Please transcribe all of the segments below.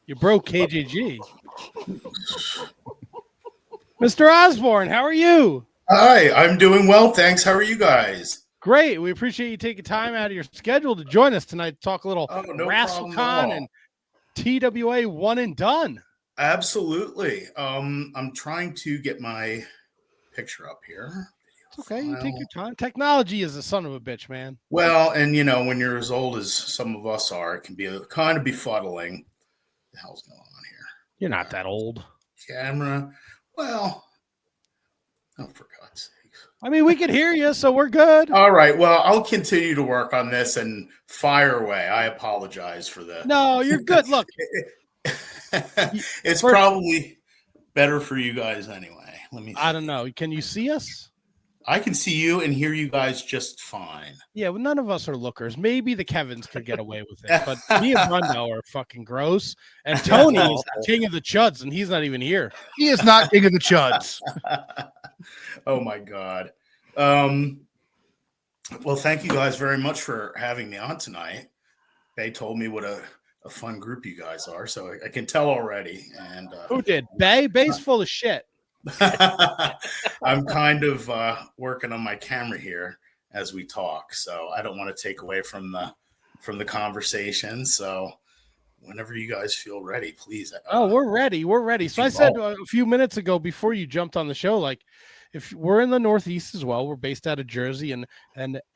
You broke KJG. Mr. Osbourne, how are you? Hi, I'm doing well, thanks. How are you guys? Great. We appreciate you taking time out of your schedule to join us tonight to talk a little No problem at Rasslecon all. and TWA one and done. Absolutely. I'm trying to get my picture up here. It's okay. You take your time. Technology is a son of a bitch, man. Well, and when you're as old as some of us are, it can be kind of befuddling. What the hell's going on here? You're not that old. Camera. Well, oh, for God's sakes. I mean, we can hear you, so we're good. All right. Well, I'll continue to work on this and fire away. I apologize for the. No, you're good. Look, it's probably better for you guys anyway. Let me see. I don't know. Can you see us? I can see you and hear you guys just fine. Yeah, well, none of us are lookers. Maybe the Kevins could get away with it, but me and Brundo are fucking gross. And Tony is king of the chuds, and he's not even here. He is not king of the chuds. Oh my God. Well, thank you guys very much for having me on tonight. They told me what a fun group you guys are, so I can tell already. And who did? Bay's full of shit. I'm kind of working on my camera here as we talk, so I don't want to take away from the conversation. So whenever you guys feel ready, please. We're ready. We're ready. So I said a few minutes ago before you jumped on the show, like, if we're in the Northeast as well, we're based out of Jersey, and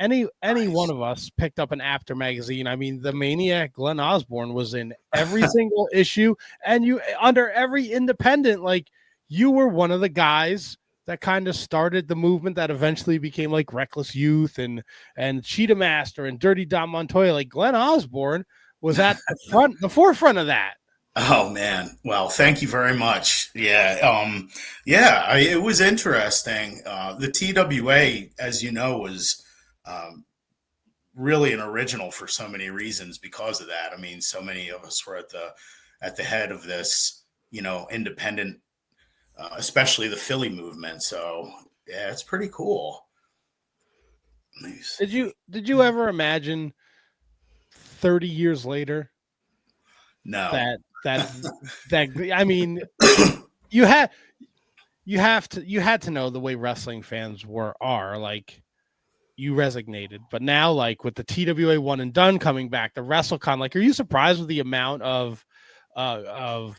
any one of us picked up an After magazine. I mean, the Maniac Glen Osbourne was in every single issue, and you under every independent, like, you were one of the guys that kind of started the movement that eventually became like Reckless Youth and Cheetah Master and Dirty Dom Montoya. Like, Glen Osbourne was at the forefront of that. Oh man. Well, thank you very much. Yeah. It was interesting. The TWA, as you know, was really an original for so many reasons because of that. I mean, so many of us were at the head of this, independent, especially the Philly movement. So yeah, it's pretty cool. Nice. Did you ever imagine 30 years later? No. That I mean, you had to know the way wrestling fans are like, you resignated, but now, like, with the TWA one and done coming back, the Rasslecon, like, are you surprised with the amount of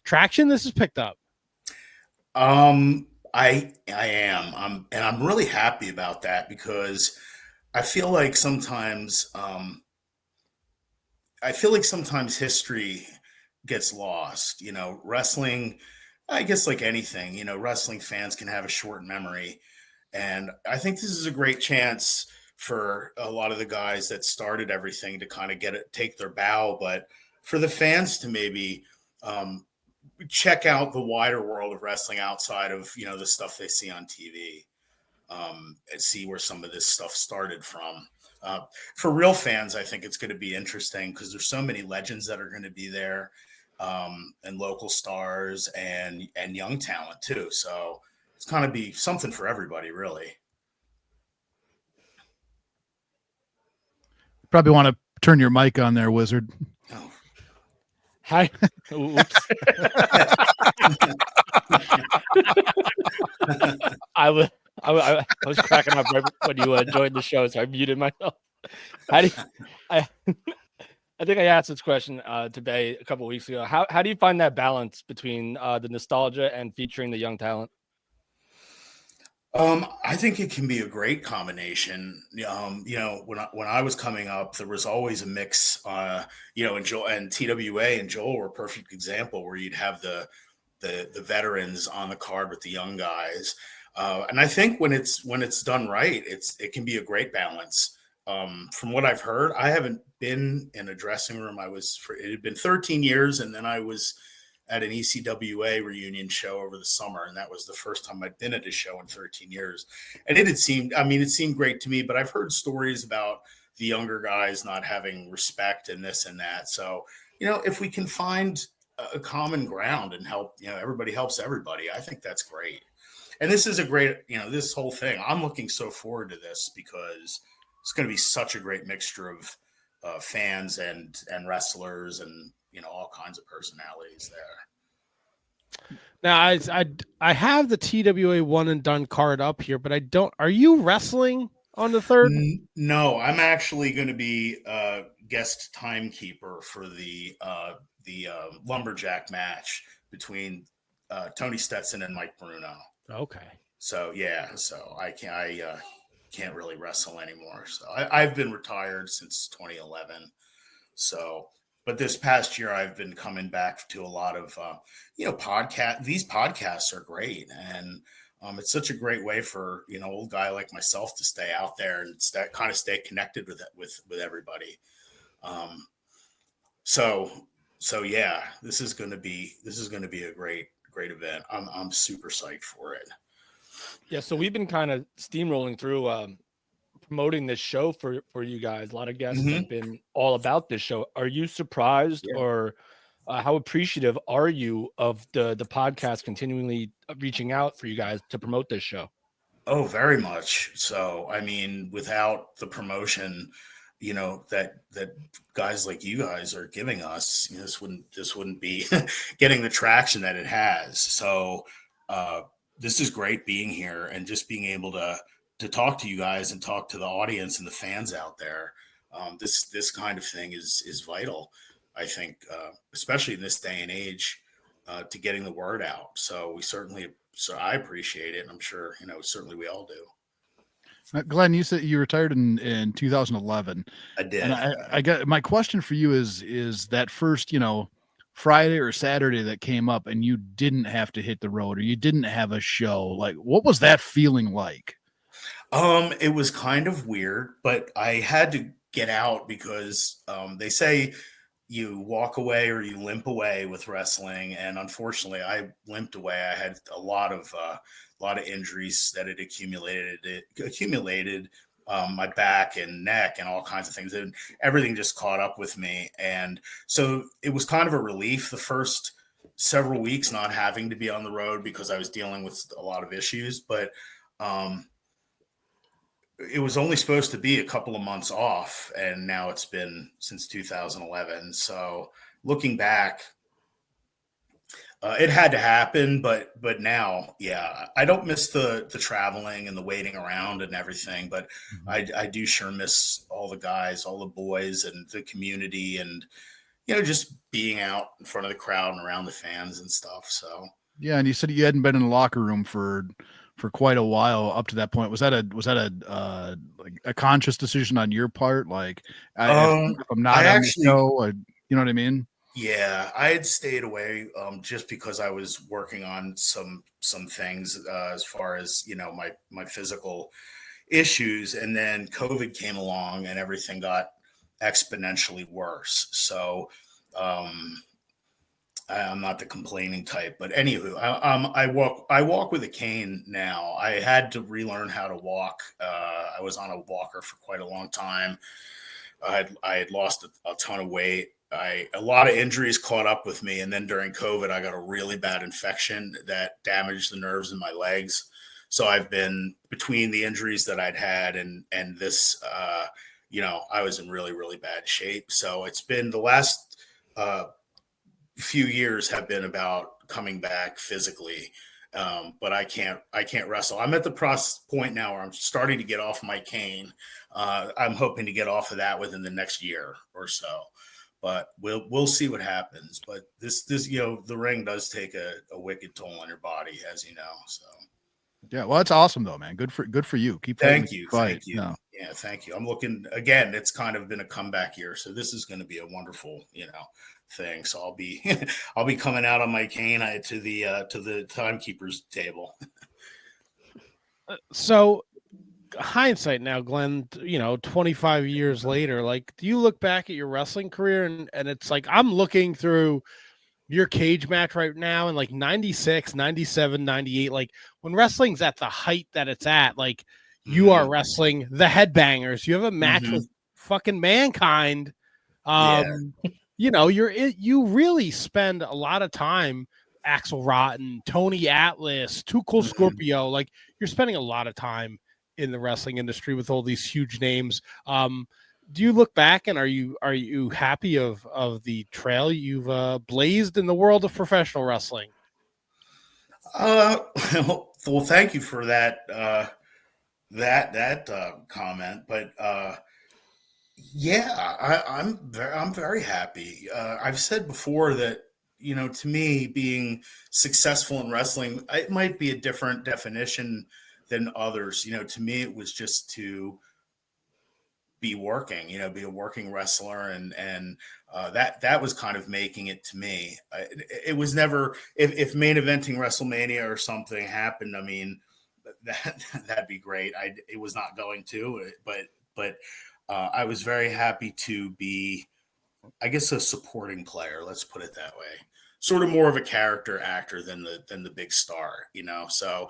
traction this has picked up? I am. I'm really happy about that because I feel like sometimes history gets lost. Wrestling, I guess, like anything, wrestling fans can have a short memory. And I think this is a great chance for a lot of the guys that started everything to kind of take their bow, but for the fans to maybe check out the wider world of wrestling outside of, the stuff they see on TV, and see where some of this stuff started from. For real fans, I think it's going to be interesting because there's so many legends that are going to be there. And local stars and young talent too. So it's kind of be something for everybody, really. Probably want to turn your mic on there, Wizard. Oh. Hi. I was cracking up right when you joined the show, so I muted myself. I think I asked this question to Bay a couple of weeks ago. How do you find that balance between the nostalgia and featuring the young talent? I think it can be a great combination. When I was coming up, there was always a mix. And Joel and TWA and Joel were a perfect example where you'd have the veterans on the card with the young guys. And I think when it's done right, it can be a great balance. From what I've heard, I haven't been in a dressing room. It had been 13 years, and then I was at an ECWA reunion show over the summer, and that was the first time I'd been at a show in 13 years. And it seemed great to me, but I've heard stories about the younger guys not having respect and this and that. So, if we can find a common ground and help, everybody helps everybody, I think that's great. And this is a great, this whole thing, I'm looking so forward to this because it's going to be such a great mixture of fans and wrestlers and, all kinds of personalities there. Now, I have the TWA one and done card up here, but I don't. Are you wrestling on the 3rd? No, I'm actually going to be guest timekeeper for the lumberjack match between Tony Stetson and Mike Bruno. Okay. So I can't really wrestle anymore. So I've been retired since 2011. So, but this past year I've been coming back to a lot of podcast. These podcasts are great, and it's such a great way for old guy like myself to stay out there and stay connected with everybody. So yeah, this is going to be a great event. I'm super psyched for it. Yeah, so we've been kind of steamrolling through promoting this show for you guys. A lot of guests have been all about this show. Are you surprised or how appreciative are you of the podcast continually reaching out for you guys to promote this show? Oh, very much so. I mean, without the promotion, that guys like you guys are giving us, this wouldn't be getting the traction that it has. So this is great being here and just being able to talk to you guys and talk to the audience and the fans out there. This kind of thing is vital, I think, especially in this day and age, to getting the word out. So I appreciate it. And I'm sure, certainly we all do. Glenn, you said you retired in 2011. I did. And I got my question for you is that first, Friday or Saturday that came up and you didn't have to hit the road or you didn't have a show. Like, what was that feeling like? It was kind of weird, but I had to get out because they say you walk away or you limp away with wrestling, and unfortunately, I limped away. I had a lot of injuries that had accumulated my back and neck and all kinds of things, and everything just caught up with me. And so it was kind of a relief the first several weeks not having to be on the road because I was dealing with a lot of issues, but it was only supposed to be a couple of months off, and now it's been since 2011. So looking back, it had to happen, but now, yeah, I don't miss the traveling and the waiting around and everything, but I do sure miss all the guys, all the boys and the community and, just being out in front of the crowd and around the fans and stuff. So, yeah. And you said you hadn't been in the locker room for quite a while up to that point. Was that a conscious decision on your part? Like, if I'm not on the show, you know what I mean? Yeah, I had stayed away just because I was working on some things as far as my physical issues, and then COVID came along and everything got exponentially worse. So I'm not the complaining type, but anywho, I walk with a cane now. I had to relearn how to walk. I was on a walker for quite a long time. I had lost a ton of weight. A lot of injuries caught up with me. And then during COVID, I got a really bad infection that damaged the nerves in my legs. So I've been between the injuries that I'd had and this, I was in really, really bad shape. So it's been the last few years have been about coming back physically. But I can't wrestle. I'm at the point now where I'm starting to get off my cane. I'm hoping to get off of that within the next year or so. But we'll see what happens. But this the ring does take a wicked toll on your body, as you know. So yeah, well, that's awesome though, man. Good for you. Thank you. No. Yeah, thank you. I'm looking again. It's kind of been a comeback year, so this is going to be a wonderful thing. So I'll be coming out on my cane to the timekeeper's table. So hindsight now, Glenn, 25 years later, like, do you look back at your wrestling career and it's like, I'm looking through your cage match right now and like 96, 97, 98, like when wrestling's at the height that it's at, like you are wrestling the Headbangers. You have a match with fucking Mankind. You really spend a lot of time, Axel Rotten, Tony Atlas, Too Cool Scorpio, like you're spending a lot of time in the wrestling industry with all these huge names. do you look back and are you happy of the trail you've blazed in the world of professional wrestling? Well, thank you for that comment, but yeah, I'm very happy. I've said before that, to me, being successful in wrestling, it might be a different definition than others. To me, it was just to be working, be a working wrestler, and that was kind of making it to me. It was never, if main eventing WrestleMania or something happened, I mean, that'd be great. It was not going to, but I was very happy to be, I guess, a supporting player. Let's put it that way. Sort of more of a character actor than the big star, So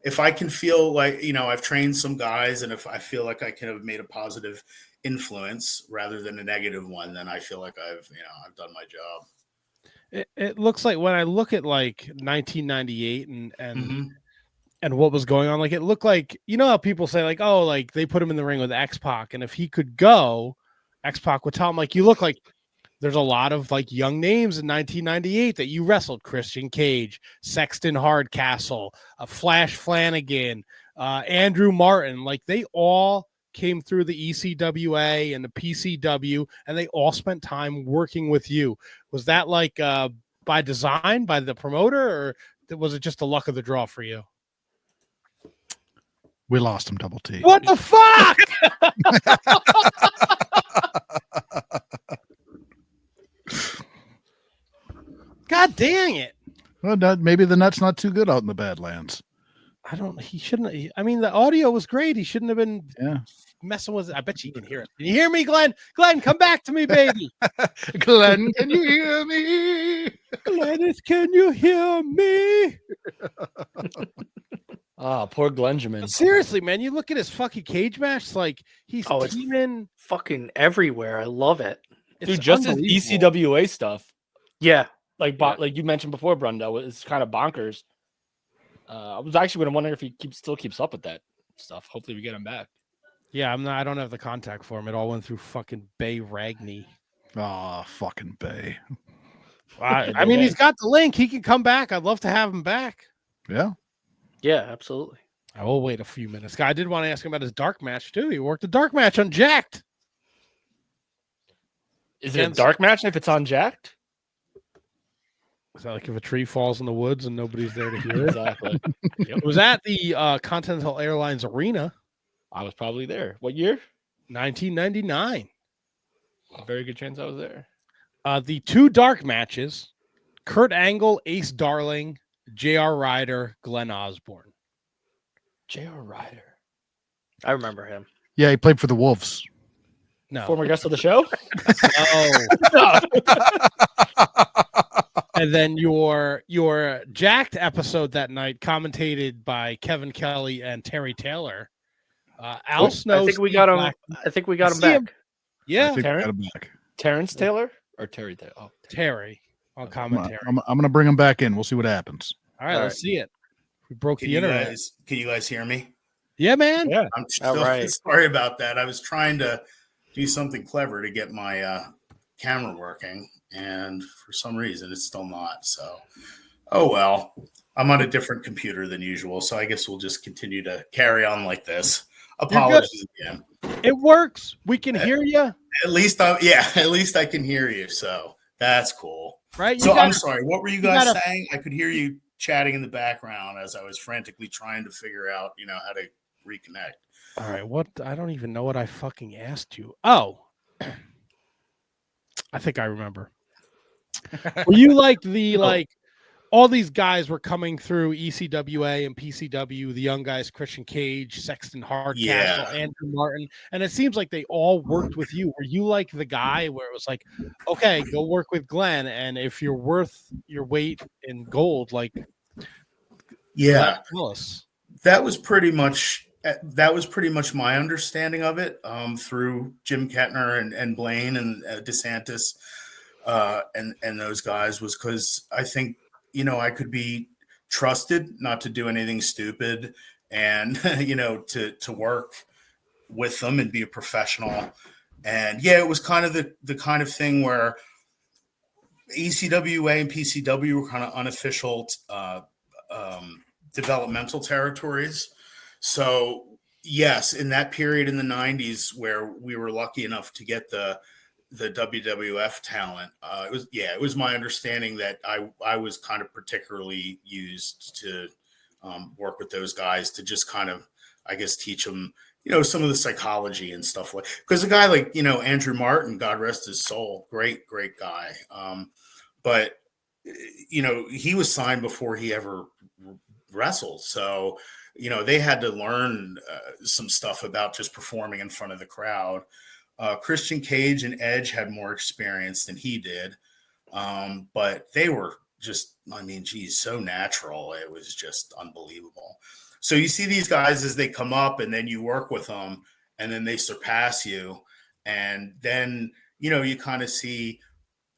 if I can feel like, I've trained some guys, and if I feel like I can have made a positive influence rather than a negative one, then I feel like I've done my job. It looks like, when I look at like 1998 and Mm-hmm. and what was going on, like it looked like, how people say like, oh, like they put him in the ring with X-Pac, and if he could go, X-Pac would tell him like, you look like, there's a lot of like young names in 1998 that you wrestled: Christian Cage, Sexton Hardcastle, Flash Flanagan, Andrew Martin. Like they all came through the ECWA and the PCW, and they all spent time working with you. Was that like by design, by the promoter, or was it just the luck of the draw for you? We lost him, Double T. What the fuck? God dang it. Well, maybe the nut's not too good out in the Badlands. He shouldn't. I mean, the audio was great. He shouldn't have been messing with it. I bet you can hear it. Can you hear me, Glenn? Glenn, come back to me, baby. Glenn, can you hear me? Glennis, can you hear me? Poor Glenjamin. Seriously, man, you look at his fucking cage match. It's like he's teaming fucking everywhere. I love it. Dude, just his ECWA stuff. Yeah. Like you mentioned before, Brundo, it's kind of bonkers. I was actually going to wonder if he still keeps up with that stuff. Hopefully we get him back. Yeah, I don't have the contact for him. It all went through fucking Bay Ragney. Oh, fucking Bay. I mean, he's got the link. He can come back. I'd love to have him back. Yeah. Yeah, absolutely. I will wait a few minutes. I did want to ask him about his dark match too. He worked a dark match on Jacked. Is it a dark match if it's on Jacked? Is that like if a tree falls in the woods and nobody's there to hear it? Exactly. It was at the Continental Airlines Arena. I was probably there. What year? 1999. A very good chance I was there. The two dark matches: Kurt Angle, Ace Darling, J.R. Ryder, Glen Osbourne. J.R. Ryder. I remember him. Yeah, he played for the Wolves. No. Former guest of the show? And then your Jacked episode that night, commentated by Kevin Kelly and Terry Taylor. Al Snow. I think we got him. I think we got him back. Yeah, Terrence Taylor or Terry Taylor? Oh, Terry on commentary. I'm going to bring him back in. We'll see what happens. All right, let's see it. We broke the internet. Can you guys hear me? Yeah, man. Yeah. I'm still sorry about that. I was trying to do something clever to get my camera working, and for some reason it's still not. So, oh well. I'm on a different computer than usual, so I guess we'll just continue to carry on like this. Apologies again. It works. We can hear you. At least I can hear you. So that's cool. Right. I'm sorry. What were you guys saying? I could hear you chatting in the background as I was frantically trying to figure out, how to reconnect. All right. I don't even know what I fucking asked you. Oh, I think I remember. Were you like all these guys were coming through ECWA and PCW, the young guys, Christian Cage, Sexton Hardcastle, Andrew Martin, and it seems like they all worked with you. Were you like the guy where it was like, okay, go work with Glenn, and if you're worth your weight in gold, like, tell us. That was pretty much my understanding of it through Jim Kettner and Blaine and DeSantis and those guys, was because I think, I could be trusted not to do anything stupid and, to work with them and be a professional And yeah, it was kind of the kind of thing where ECWA and PCW were kind of unofficial developmental territories. So yes, in that period in the 90s where we were lucky enough to get the WWF talent, it was my understanding that I was kind of particularly used to work with those guys to just kind of, I guess, teach them, some of the psychology and stuff like, because a guy like, Andrew Martin, God rest his soul, great guy. But he was signed before he ever wrestled. So, they had to learn some stuff about just performing in front of the crowd. Christian Cage and Edge had more experience than he did. But they were just, so natural. It was just unbelievable. So you see these guys as they come up, and then you work with them, and then they surpass you. And then, you kind of see,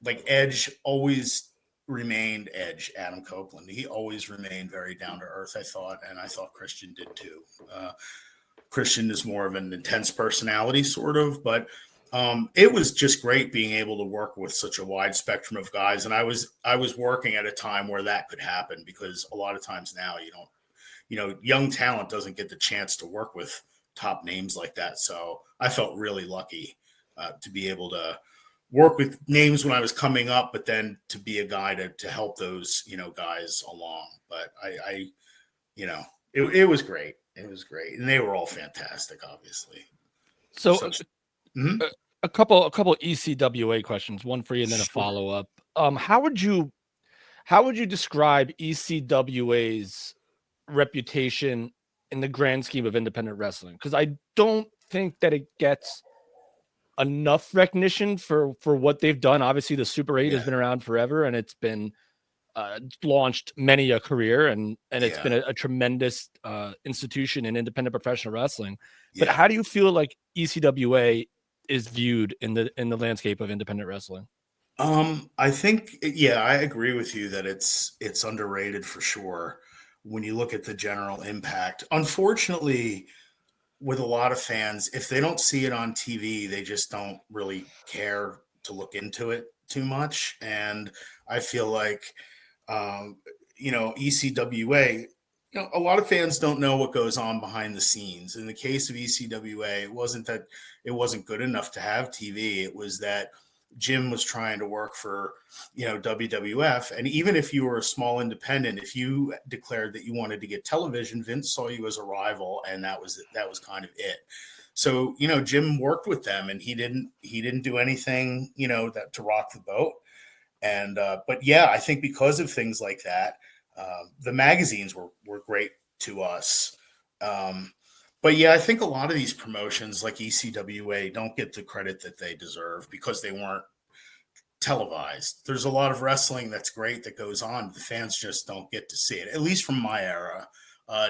like, Edge always remained Edge, Adam Copeland. He always remained very down to earth, I thought, and I thought Christian did too. Christian is more of an intense personality, sort of, but it was just great being able to work with such a wide spectrum of guys. And I was working at a time where that could happen, because a lot of times now young talent doesn't get the chance to work with top names like that. So I felt really lucky to be able to work with names when I was coming up, but then to be a guy to help those, guys along. But it was great. It was great. And they were all fantastic, obviously. So a couple ECWA questions, one for you and then a follow-up. How would you describe ECWA's reputation in the grand scheme of independent wrestling? Because I don't think that it gets enough recognition for what they've done. Obviously, the Super 8 has been around forever, and it's been launched many a career, and it's been a tremendous institution in independent professional wrestling. But how do you feel like ECWA is viewed in the landscape of independent wrestling? I think, I agree with you that it's underrated for sure when you look at the general impact. Unfortunately, with a lot of fans, if they don't see it on TV, they just don't really care to look into it too much. And I feel like, ECWA, a lot of fans don't know what goes on behind the scenes. In the case of ECWA, it wasn't that it wasn't good enough to have TV. It was that Jim was trying to work for, WWF. And even if you were a small independent, if you declared that you wanted to get television, Vince saw you as a rival, and that was kind of it. So, Jim worked with them, and he didn't do anything, that to rock the boat. And, but I think because of things like that, the magazines were great to us. But I think a lot of these promotions like ECWA don't get the credit that they deserve because they weren't televised. There's a lot of wrestling that's great that goes on. The fans just don't get to see it, at least from my era.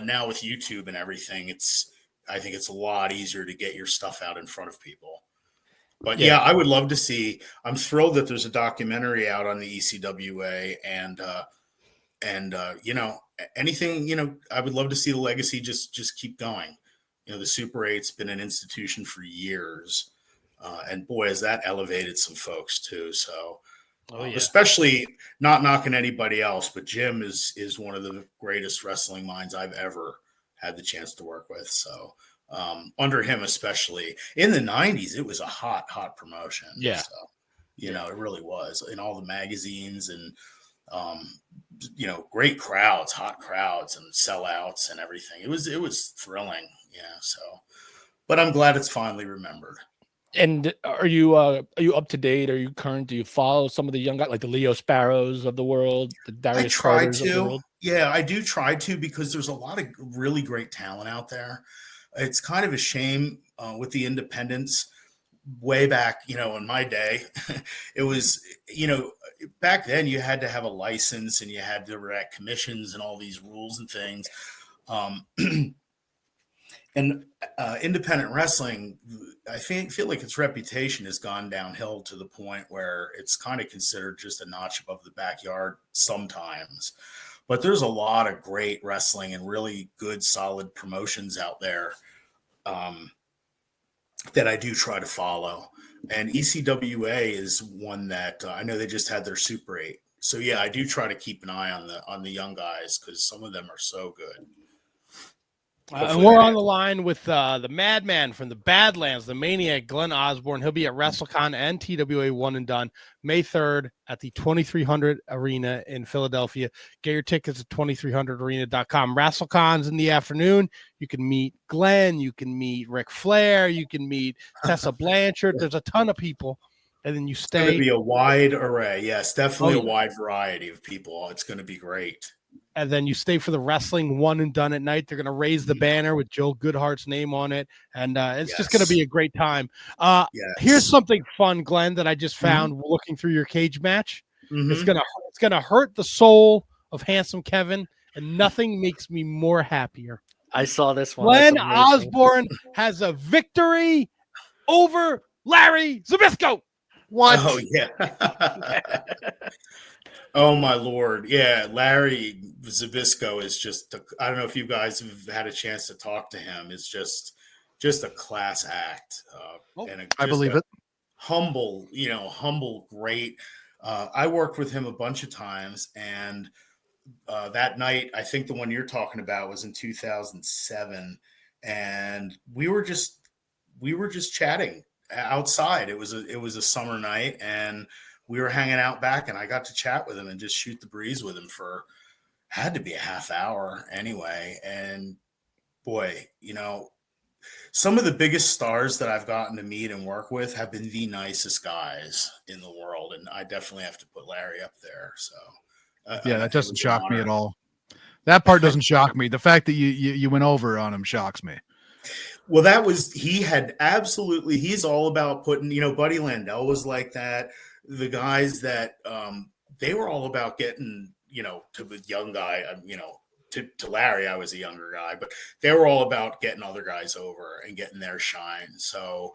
Now with YouTube and everything, I think it's a lot easier to get your stuff out in front of people. But I would love to see. I'm thrilled that there's a documentary out on the ECWA, and anything. I would love to see the legacy just keep going. The Super 8's been an institution for years, and boy, has that elevated some folks too. So, especially not knocking anybody else, but Jim is one of the greatest wrestling minds I've ever had the chance to work with. So. Under him, especially in the 90s, it was a hot promotion. Yeah. So, it really was in all the magazines, and, great crowds, hot crowds, and sellouts and everything. It was thrilling. So, but I'm glad it's finally remembered. And are you up to date? Are you current? Do you follow some of the young guys like the Leo Sparrows of the world, the Darius Carters of the world? Yeah, I do try to, because there's a lot of really great talent out there. It's kind of a shame with the independents way back, in my day. It was, back then you had to have a license, and you had to have commissions and all these rules and things. And independent wrestling, I feel like its reputation has gone downhill to the point where it's kind of considered just a notch above the backyard sometimes. But there's a lot of great wrestling and really good, solid promotions out there that I do try to follow. And ECWA is one that I know they just had their Super 8. So yeah, I do try to keep an eye on the young guys because some of them are so good. And we're on the line with the madman from the Badlands, the Maniac Glen Osbourne. He'll be at Rasslecon and TWA One and Done May 3rd at the 2300 Arena in Philadelphia. Get your tickets at 2300arena.com. Rasslecon's in the afternoon. You can meet Glenn. You can meet Ric Flair. You can meet Tessa Blanchard. There's a ton of people. And then you stay. It's going to be a wide array. Yes, definitely a wide variety of people. It's going to be great. And then you stay for the wrestling One and Done at night. They're going to raise the banner with Joe Goodhart's name on it. And it's just going to be a great time. Here's something fun, Glenn, that I just found looking through your cage match. It's gonna hurt the soul of Handsome Kevin, and nothing makes me more happier. I saw this one. Glenn Osbourne has a victory over Larry Zbyszko. What? Oh, yeah. Oh, my Lord. Yeah, Larry Zbyszko is just, I don't know if you guys have had a chance to talk to him. It's just a class act. I believe it. Humble, great. I worked with him a bunch of times, and that night, I think the one you're talking about was in 2007, and we were just chatting outside. It was a summer night, and we were hanging out back, and I got to chat with him and just shoot the breeze with him for had to be a half hour anyway. And boy, some of the biggest stars that I've gotten to meet and work with have been the nicest guys in the world, and I definitely have to put Larry up there. So that doesn't shock me at all. That part doesn't shock me. The fact that you went over on him shocks me. Well, he's all about putting, Buddy Landell was like that. The guys that they were all about getting, to the young guy, to Larry, I was a younger guy, but they were all about getting other guys over and getting their shine. So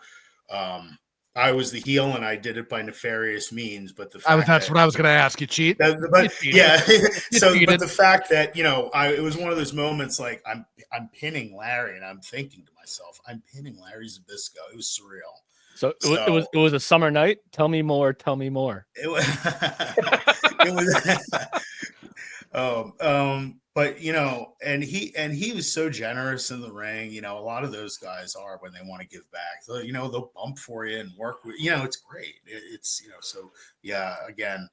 I was the heel, and I did it by nefarious means. But that's what I was going to ask. You cheat? But the fact that it was one of those moments like I'm pinning Larry, and I'm thinking to myself, I'm pinning Larry Zbyszko. It was surreal. So it was a summer night. Tell me more. Tell me more. It was. But and he was so generous in the ring. A lot of those guys are when they want to give back. So, they'll bump for you and work with. It's great. It's so yeah. Again,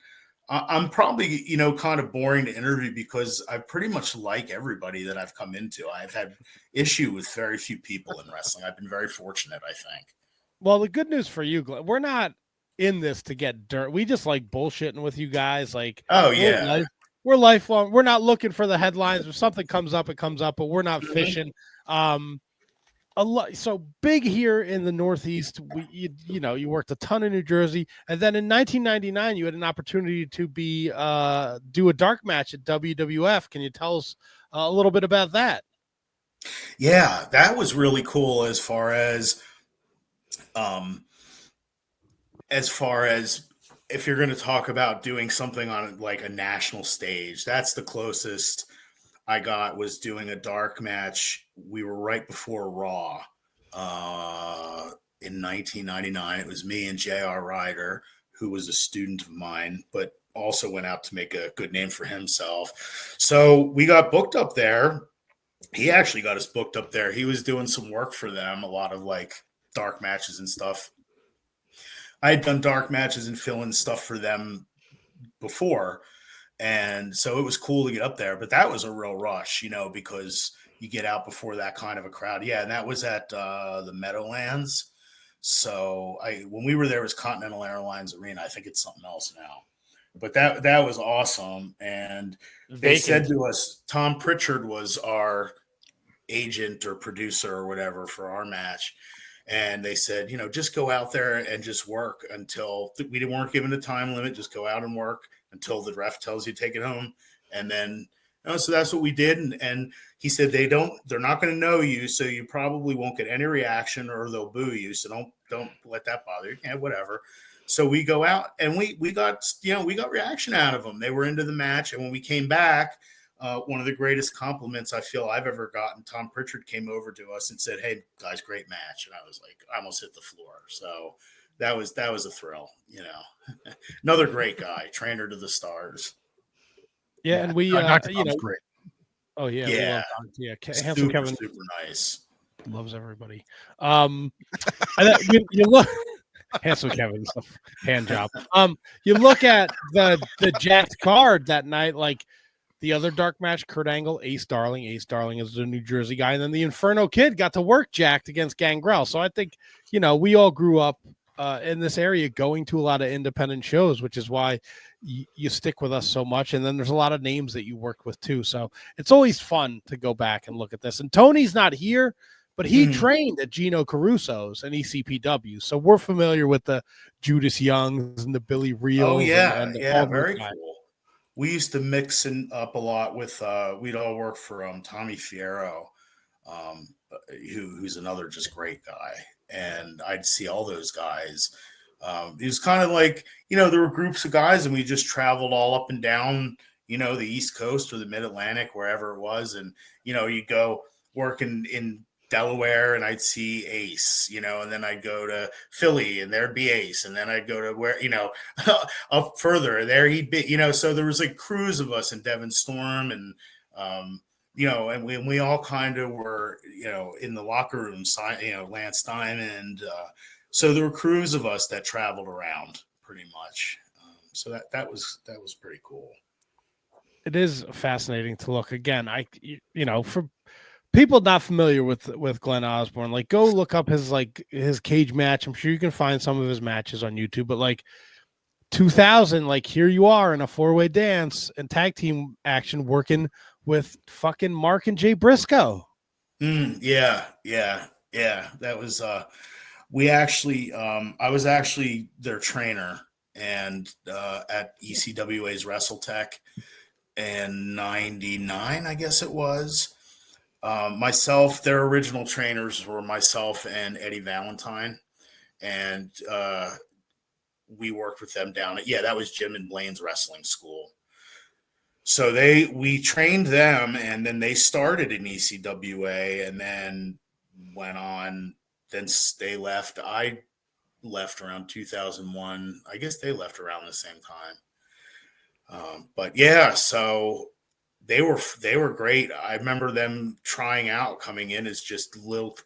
I'm probably kind of boring to interview because I pretty much like everybody that I've come into. I've had issue with very few people in wrestling. I've been very fortunate, I think. Well, the good news for you, Glenn, we're not in this to get dirt. We just like bullshitting with you guys. Like, oh yeah. We're lifelong. We're not looking for the headlines. If something comes up, it comes up, but we're not fishing. A lot. So big here in the Northeast. You worked a ton in New Jersey, and then in 1999, you had an opportunity to do a dark match at WWF. Can you tell us a little bit about that? Yeah, that was really cool. As far as if you're going to talk about doing something on like a national stage, that's the closest I got was doing a dark match. We were right before Raw in 1999. It was me and J.R. Ryder, who was a student of mine, but also went out to make a good name for himself. So we got booked up there. He actually got us booked up there. He was doing some work for them, a lot of like dark matches and stuff. I had done dark matches and fill-in stuff for them before. And so it was cool to get up there, but that was a real rush, because you get out before that kind of a crowd. Yeah. And that was at the Meadowlands. So when we were there, it was Continental Airlines Arena. I think it's something else now, but that was awesome. And they said to us, Tom Pritchard was our agent or producer or whatever for our match. And they said, just go out there and just work until we weren't given a time limit. Just go out and work until the ref tells you to take it home. And then, so that's what we did. And he said, they're not going to know you. So you probably won't get any reaction or they'll boo you. So don't let that bother you. Yeah, whatever. So we go out and we got reaction out of them. They were into the match. And when we came back, one of the greatest compliments I feel I've ever gotten, Tom Pritchard came over to us and said, "Hey guys, great match." And I was like, I almost hit the floor. So that was a thrill. Another great guy, trainer to the stars. Yeah, and we, Dr. Tom's great. Oh yeah, we love Don. Yeah, handsome super, Kevin super nice. loves everybody. And you look. Handsome Kevin, hand job. You look at the jacked card that night, like the other dark match, Kurt Angle, Ace Darling. Ace Darling is the New Jersey guy, and then the Inferno Kid got to work jacked against Gangrel. So I think we all grew up in this area going to a lot of independent shows, which is why you stick with us so much. And then there's a lot of names that you worked with too, so it's always fun to go back and look at this. And Tony's not here, but he trained at Gino Caruso's and ECPW. So we're familiar with the Judas Youngs and the Billy Reels. Oh, yeah. And Very cool. We used to mix up a lot with, we'd all work for Tommy Fierro, who's another just great guy. And I'd see all those guys. It was kind of like, there were groups of guys and we just traveled all up and down, the East Coast or the Mid-Atlantic, wherever it was. And, you'd go work in Delaware and I'd see Ace, and then I'd go to Philly and there'd be Ace. And then I'd go to where, up further there he'd be, so there was like crews of us in Devon Storm and, and we all kind of were, in the locker room, Lance Diamond. So there were crews of us that traveled around pretty much. So that was pretty cool. It is fascinating to look again. For people not familiar with Glen Osbourne, like go look up his cage match. I'm sure you can find some of his matches on YouTube, but like 2000, like here you are in a 4-way dance and tag team action working with fucking Mark and Jay Briscoe. Yeah. That was, we actually, I was actually their trainer and at ECWA's WrestleTech in 99, I guess it was. Their original trainers were myself and Eddie Valentine, and we worked with them down at, that was Jim and Blaine's wrestling school. So we trained them, and then they started in ECWA and then went on. Then they left. I left around 2001. I guess they left around the same time. But yeah, so they were great. I remember them trying out, coming in as just little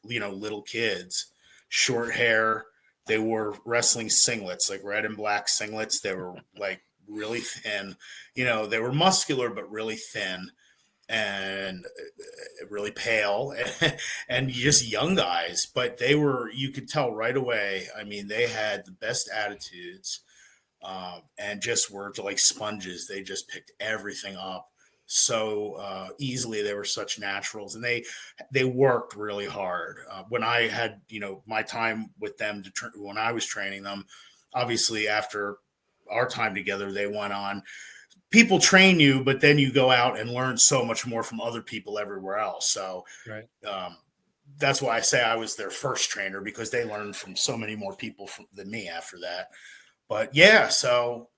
kids, short hair. They wore wrestling singlets, like red and black singlets. They were like really thin, they were muscular, but really thin and really pale and just young guys, but you could tell right away. I mean, they had the best attitudes and just were like sponges. They just picked everything up so easily. They were such naturals, and they worked really hard. When I had, my time with them when I was training them, obviously after our time together, they went on. People train you, but then you go out and learn so much more from other people everywhere else. So right. That's why I say I was their first trainer, because they learned from so many more people than me after that. But yeah, so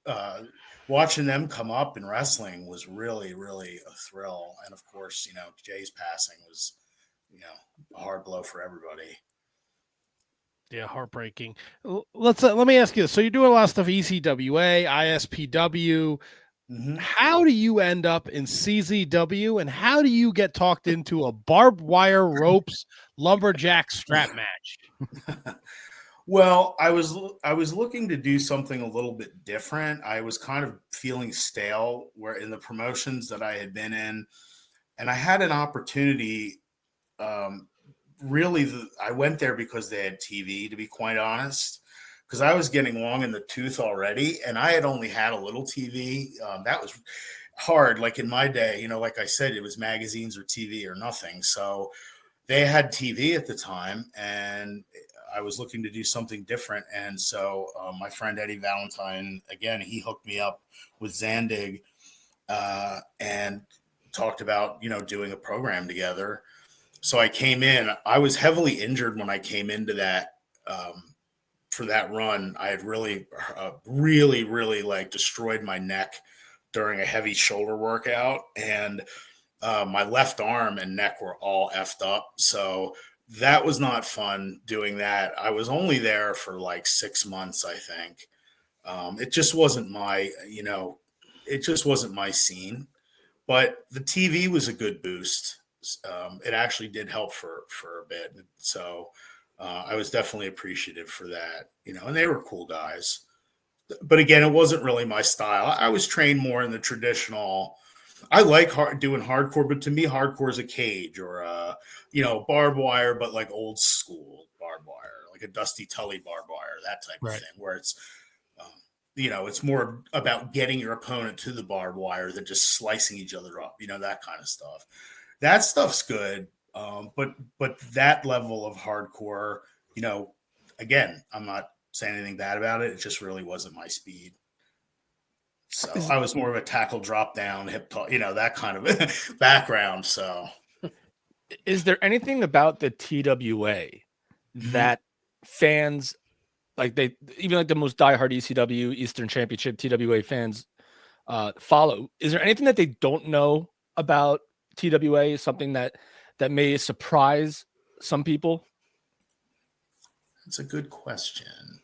watching them come up in wrestling was really, really a thrill. And of course, Jay's passing was, a hard blow for everybody. Yeah, heartbreaking. Let me ask you this. So you're doing a lot of stuff, ECWA, ISPW. Mm-hmm. How do you end up in CZW, and how do you get talked into a barbed wire ropes lumberjack strap match? Well, I was looking to do something a little bit different. I was kind of feeling stale in the promotions that I had been in, and I had an opportunity. I went there because they had TV, to be quite honest, because I was getting long in the tooth already, and I had only had a little TV. That was hard. Like in my day, like I said, it was magazines or TV or nothing. So they had TV at the time, and I was looking to do something different. And so my friend Eddie Valentine, again, he hooked me up with Zandig and talked about, doing a program together. So I came in. I was heavily injured when I came into that for that run. I had really, really like destroyed my neck during a heavy shoulder workout, and my left arm and neck were all effed up. So that was not fun doing that. I was only there for like 6 months, I think. It just wasn't my, it just wasn't my scene. But the TV was a good boost. It actually did help for a bit. So I was definitely appreciative for that, and they were cool guys. But again, it wasn't really my style. I was trained more in the traditional. I like doing hardcore, but to me, hardcore is a cage or barbed wire, but like old school barbed wire, like a Dusty Tully barbed wire, that type of thing, where it's it's more about getting your opponent to the barbed wire than just slicing each other up, that kind of stuff. That stuff's good. But that level of hardcore, again, I'm not saying anything bad about it. It just really wasn't my speed. So I was more of a tackle drop down, hip talk, that kind of background. So is there anything about the TWA that fans like even like the most diehard ECW Eastern Championship TWA fans follow? Is there anything that they don't know about TWA? Something that may surprise some people? That's a good question.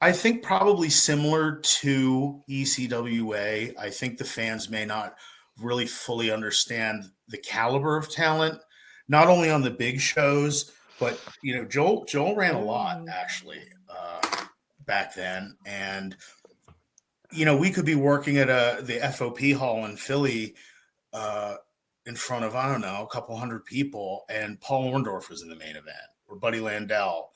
I think probably similar to ECWA. I think the fans may not really fully understand the caliber of talent, not only on the big shows, but Joel ran a lot actually back then, and we could be working at the FOP hall in Philly in front of, I don't know, a couple hundred people, and Paul Orndorff was in the main event, or Buddy Landell.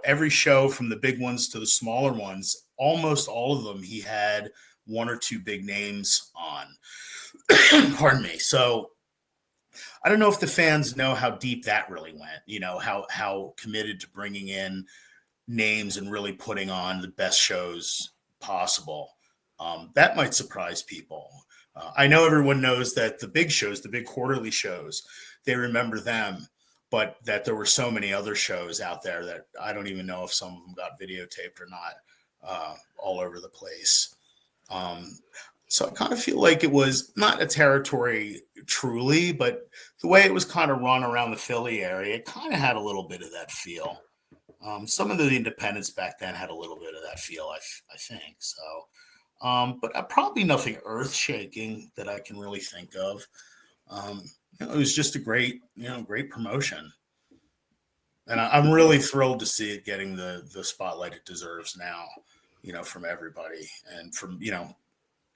Every show from the big ones to the smaller ones, almost all of them, he had one or two big names on. Pardon me. So I don't know if the fans know how deep that really went, how committed to bringing in names and really putting on the best shows possible. That might surprise people. I know everyone knows that the big shows, the big quarterly shows, they remember them, but that there were so many other shows out there that I don't even know if some of them got videotaped or not, all over the place. So I kind of feel like it was not a territory truly, but the way it was kind of run around the Philly area, it kind of had a little bit of that feel. Some of the independents back then had a little bit of that feel, I think. So, but probably nothing earth shaking that I can really think of. It was just a great promotion. And I'm really thrilled to see it getting the spotlight it deserves now, from everybody and from,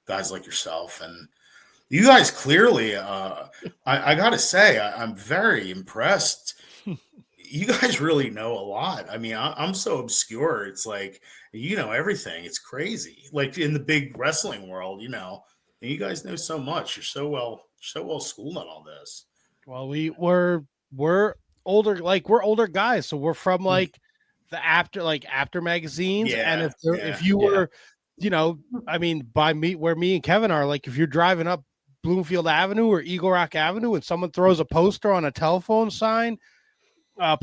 guys like yourself. And you guys clearly, I got to say, I'm very impressed. You guys really know a lot. I mean, I'm so obscure. It's like, everything. It's crazy. Like in the big wrestling world, you guys know so much. You're so well schooled on all this. Well, we're older, like we're older guys, so we're from like the after magazines. Yeah, and if you were, I mean, where me and Kevin are, like if you're driving up Bloomfield Avenue or Eagle Rock Avenue and someone throws a poster on a telephone sign,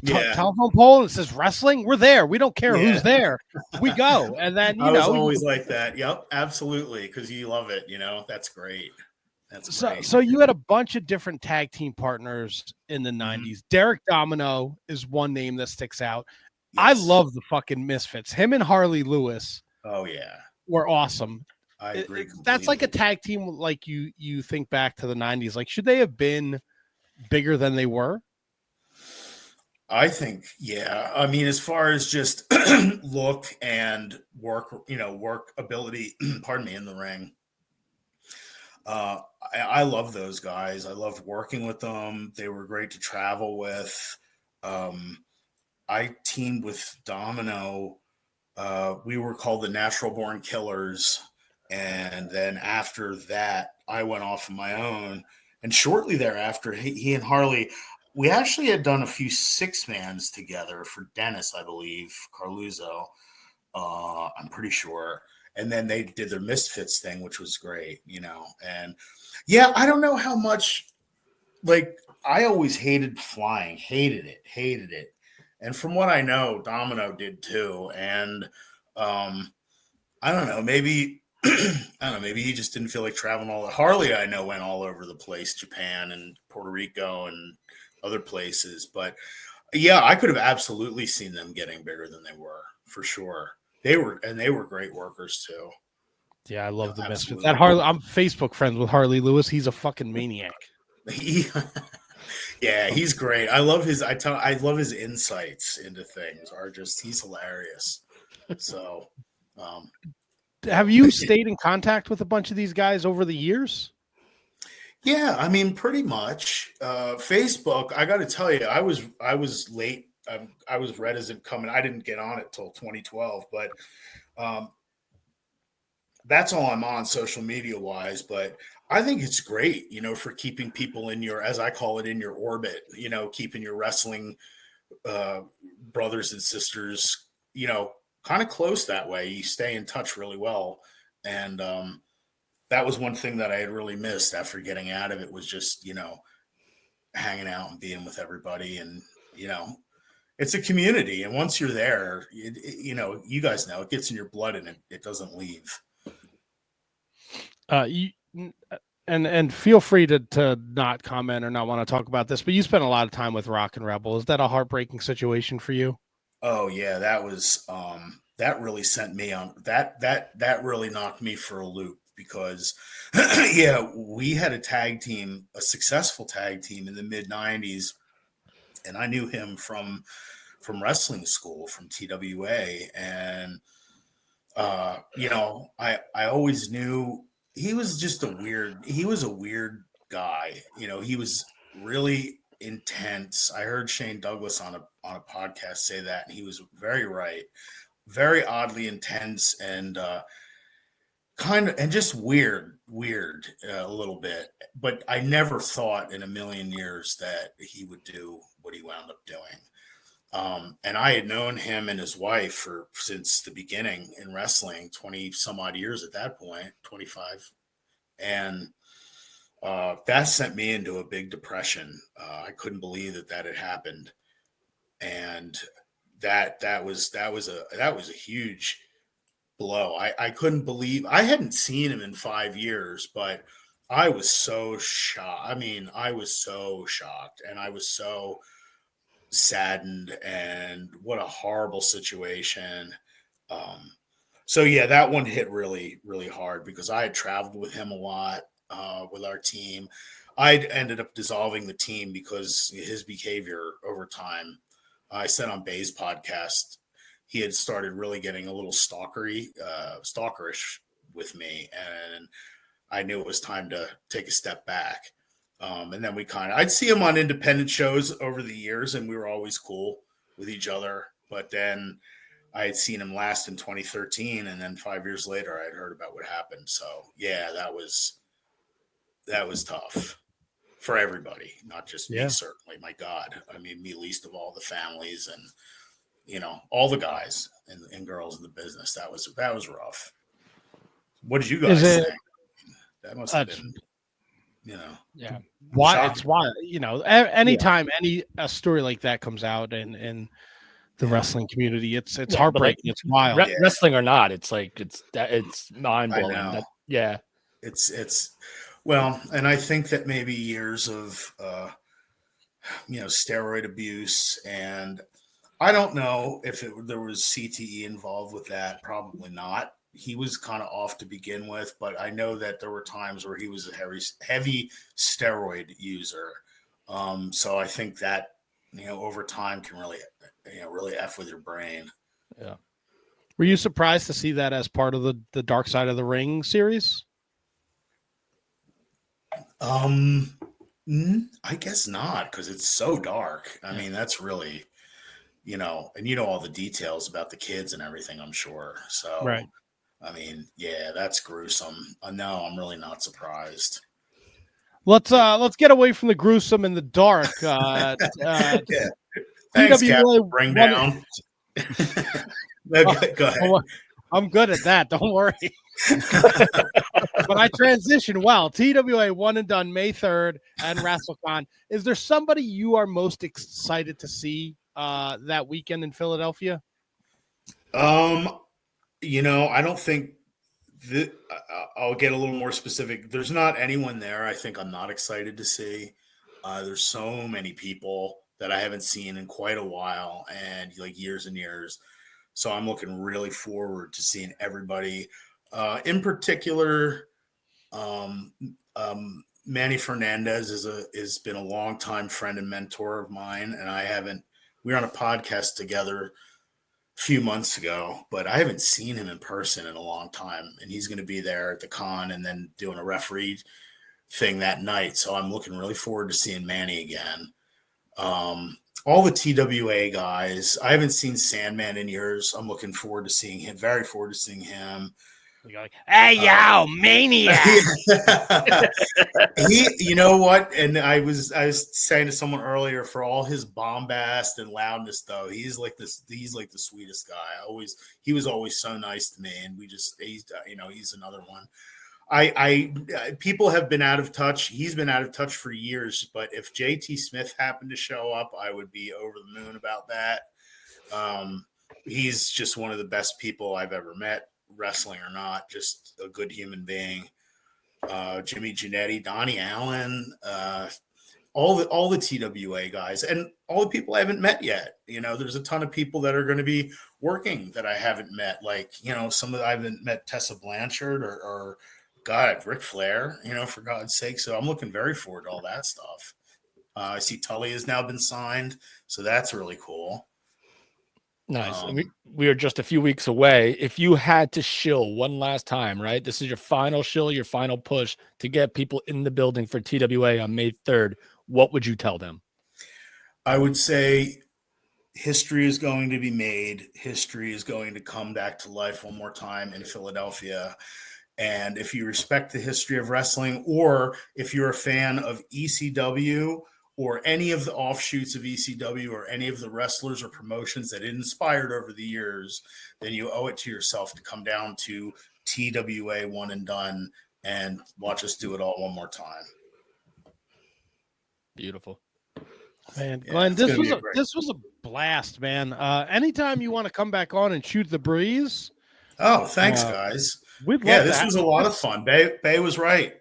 telephone pole, and it says wrestling, we're there. We don't care who's there. We go. And then I was always like that. Yep, absolutely, because you love it. That's great. That's great. So you had a bunch of different tag team partners in the 90s. Derek Domino is one name that sticks out. Yes. I love the fucking Misfits. Him and Harley Lewis. Oh yeah, were awesome. I agree completely. That's like a tag team. Like you think back to the 90s. Like, should they have been bigger than they were? I think, yeah. I mean, as far as just look and work, work ability, pardon me, in the ring. I love those guys. I loved working with them. They were great to travel with. I teamed with Domino. We were called the Natural Born Killers. And then after that, I went off on my own. And shortly thereafter, he and Harley, we actually had done a few 6-mans together for Dennis, I believe, Carluzzo. I'm pretty sure. And then they did their Misfits thing, which was great, And yeah, I don't know how much, like, I always hated flying, hated it. And from what I know, Domino did too. And I don't know, maybe I don't know, maybe he just didn't feel like traveling all. Harley, I know, went all over the place, Japan and Puerto Rico and other places. But yeah, I could have absolutely seen them getting bigger than they were, for sure. They were great workers too. Yeah, I love the Misfits. Absolutely. That Harley, I'm Facebook friends with Harley Lewis. He's a fucking maniac. Yeah, he's great. I love his. I love his insights into things. He's hilarious. So, have you stayed in contact with a bunch of these guys over the years? Yeah, I mean, pretty much. Facebook, I got to tell you, I was late. I was reticent coming. I didn't get on it till 2012, but that's all I'm on social media wise. But I think it's great, for keeping people in your, as I call it, in your orbit. Keeping your wrestling brothers and sisters, kind of close that way. You stay in touch really well, and that was one thing that I had really missed after getting out of it, was just, hanging out and being with everybody. And, it's a community. And once you're there, you guys know it gets in your blood and it doesn't leave. And feel free to not comment or not want to talk about this, but you spent a lot of time with Rock and Rebel. Is that a heartbreaking situation for you? Oh yeah, that was, that really sent me on that really knocked me for a loop, because yeah, we had a successful tag team in the mid 90s. And I knew him from wrestling school, from TWA. And, I always knew he was just he was a weird guy. He was really intense. I heard Shane Douglas on a podcast say that, and he was very right. Very oddly intense and kind of, and just weird a little bit. But I never thought in a million years that he would do what he wound up doing. And I had known him and his wife since the beginning in wrestling, 20 some odd years at that point, 25. And that sent me into a big depression. I couldn't believe that had happened. And that was a huge blow. I couldn't believe, I hadn't seen him in 5 years, but I was so shocked. I mean, I was so shocked, and I was so saddened, and what a horrible situation. So yeah, that one hit really, really hard, because I had traveled with him a lot, with our team. I ended up dissolving the team because his behavior over time. I said on Bay's podcast, he had started really getting a little stalkerish with me, and I knew it was time to take a step back. And then I'd see him on independent shows over the years, and we were always cool with each other. But then I had seen him last in 2013, and then 5 years later, I had heard about what happened. So yeah, that was tough for everybody, not just me, certainly. My God. I mean, me least of all, the families and, all the guys and girls in the business. That was rough. What did you guys think? That must have been, yeah. Why? It's why, anytime a story like that comes out in the wrestling community, it's heartbreaking. It's wild. Wrestling or not, it's like it's mind blowing. It's well, and I think that maybe years of steroid abuse, and I don't know if there was CTE involved with that. Probably not. He was kind of off to begin with, but I know that there were times where he was a heavy steroid user. So I think that, over time can really, really F with your brain. Yeah. Were you surprised to see that as part of the Dark Side of the Ring series? I guess not, because it's so dark. I mean, that's really, and all the details about the kids and everything, I'm sure. So, right. I mean, yeah, that's gruesome. No, I'm really not surprised. Let's get away from the gruesome and the dark. Yeah. Thanks, Captain. Bring down. Go ahead. I'm good at that. Don't worry. But I transitioned well. TWA one and done May 3rd and Rasslecon. Is there somebody you are most excited to see that weekend in Philadelphia? I don't think I'll get a little more specific. There's not anyone there I think I'm not excited to see. There's so many people that I haven't seen in quite a while, and like years and years. So I'm looking really forward to seeing everybody. In particular, Manny Fernandez has been a longtime friend and mentor of mine, and we were on a podcast together a few months ago, but I haven't seen him in person in a long time, and he's going to be there at the con and then doing a referee thing that night. So I'm looking really forward to seeing Manny again. All the TWA guys, I haven't seen Sandman in years. I'm looking forward to seeing him. Very forward to seeing him. You're like, hey, yo, Maniac. You know what? And I was saying to someone earlier, for all his bombast and loudness, though, he's like the sweetest guy. He was always so nice to me, and he's another one. People have been out of touch. He's been out of touch for years, but if JT Smith happened to show up, I would be over the moon about that. He's just one of the best people I've ever met, wrestling or not, just a good human being. Jimmy Giannetti, Donnie Allen, all the TWA guys, and all the people I haven't met yet. There's a ton of people that are going to be working that I haven't met. Like, I haven't met Tessa Blanchard or God, Ric Flair, for God's sake. So I'm looking very forward to all that stuff. I see Tully has now been signed, so that's really cool. Nice. We are just a few weeks away. If you had to shill one last time, right? This is your final shill, your final push to get people in the building for TWA on May 3rd. What would you tell them? I would say history is going to be made. History is going to come back to life one more time in Philadelphia. And if you respect the history of wrestling, or if you're a fan of ECW or any of the offshoots of ECW or any of the wrestlers or promotions that it inspired over the years, then you owe it to yourself to come down to TWA One and Done and watch us do it all one more time. Beautiful. Man, Glenn, this was a blast, man. Anytime you want to come back on and shoot the breeze. Oh, thanks, guys. This was a lot of fun. Bay was right.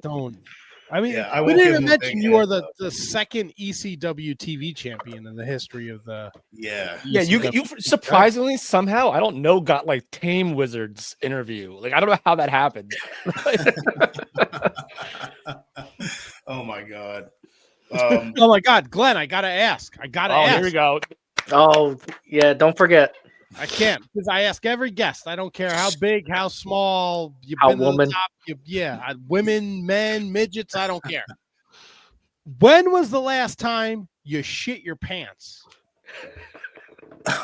Don't. I mean, yeah, we didn't even mention you are the second ECW TV champion in the history of the. Yeah. Yeah, you surprisingly somehow, I don't know, got like Tame Wizard's interview. Like, I don't know how that happened. Oh my God. Oh my God, Glenn, I gotta ask. Here we go. Oh yeah, don't forget. I can't, because I ask every guest. I don't care how big, how small, you've how been woman. to the top. Women, men, midgets. I don't care. When was the last time you shit your pants?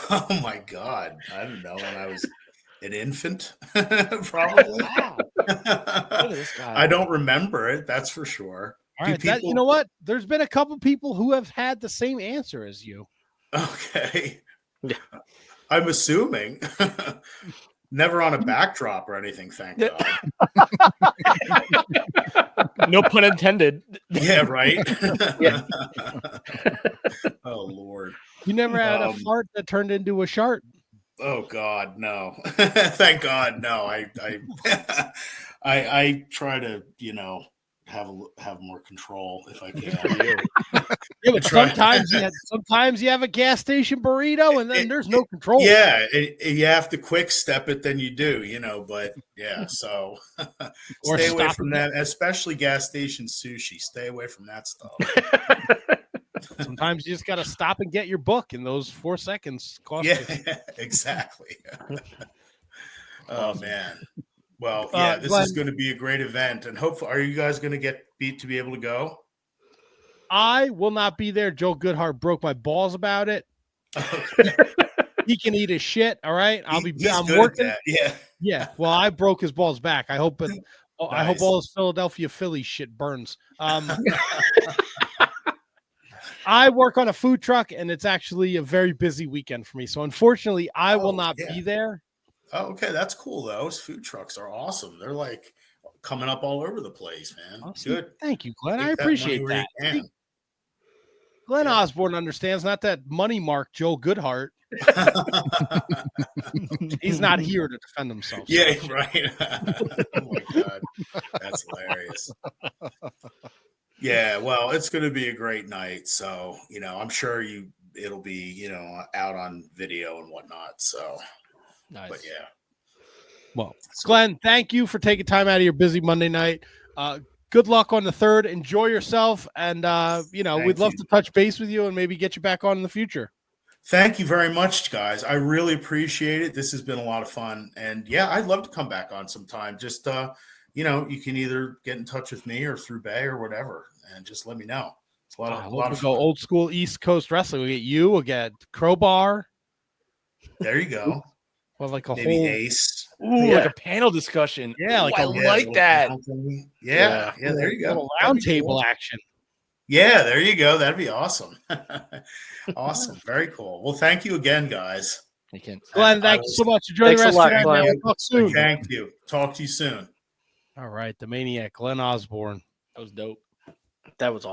Oh my God, I don't know. When I was an infant, probably. Wow. Look at this guy. I don't remember it. That's for sure. All right, you know what? There's been a couple people who have had the same answer as you. Okay. I'm assuming. Never on a backdrop or anything, thank God. No pun intended. Yeah, right? Yeah. Oh, Lord. You never had a fart that turned into a shart? Oh, God, no. Thank God, no. I try to, have more control if I can. Yeah, but sometimes you have a gas station burrito and then there's no control. Yeah, you have to quick step it, then you do, but yeah, so stay away from that, especially gas station sushi. Stay away from that stuff. Sometimes you just got to stop and get your book in those 4 seconds. Exactly. Oh, man. Well, yeah, this is going to be a great event, and hopefully, are you guys going to get beat to be able to go? I will not be there. Joe Goodhart broke my balls about it. He can eat his shit. All right, I'm working. At that. Yeah. Well, I broke his balls back. I hope it. Nice. I hope all his Philadelphia Phillies shit burns. I work on a food truck, and it's actually a very busy weekend for me. So, unfortunately, I will not be there. Oh, okay. That's cool, though. Those food trucks are awesome. They're like coming up all over the place, man. Awesome. Good. Thank you, Glenn. I appreciate that. Glen Osbourne understands, not that money mark Joe Goodhart. He's not here to defend himself. Yeah, right. Oh my God. That's hilarious. Yeah, well, it's going to be a great night. So, I'm sure it'll be, out on video and whatnot. So, Nice. But yeah. Well, Glenn, thank you for taking time out of your busy Monday night. Good luck on the 3rd. Enjoy yourself. And, we'd love to touch base with you and maybe get you back on in the future. Thank you very much, guys. I really appreciate it. This has been a lot of fun. And yeah, I'd love to come back on sometime. Just, you can either get in touch with me or through Bay or whatever, and just let me know. It's a lot of We'll fun. go old school East Coast wrestling. We'll get you, we'll get Crowbar. There you go. Well, like a maybe whole Ace. Ooh, like a panel discussion. Yeah, like I like that. Yeah, there you go. Round table action. Yeah, there you go. That'd be awesome. Awesome. Very cool. Well, thank you again, guys. Glenn, thank you so much. Enjoy the rest of your night. We'll talk soon. Thank you. Talk to you soon. All right. The Maniac, Glen Osbourne. That was dope. That was awesome.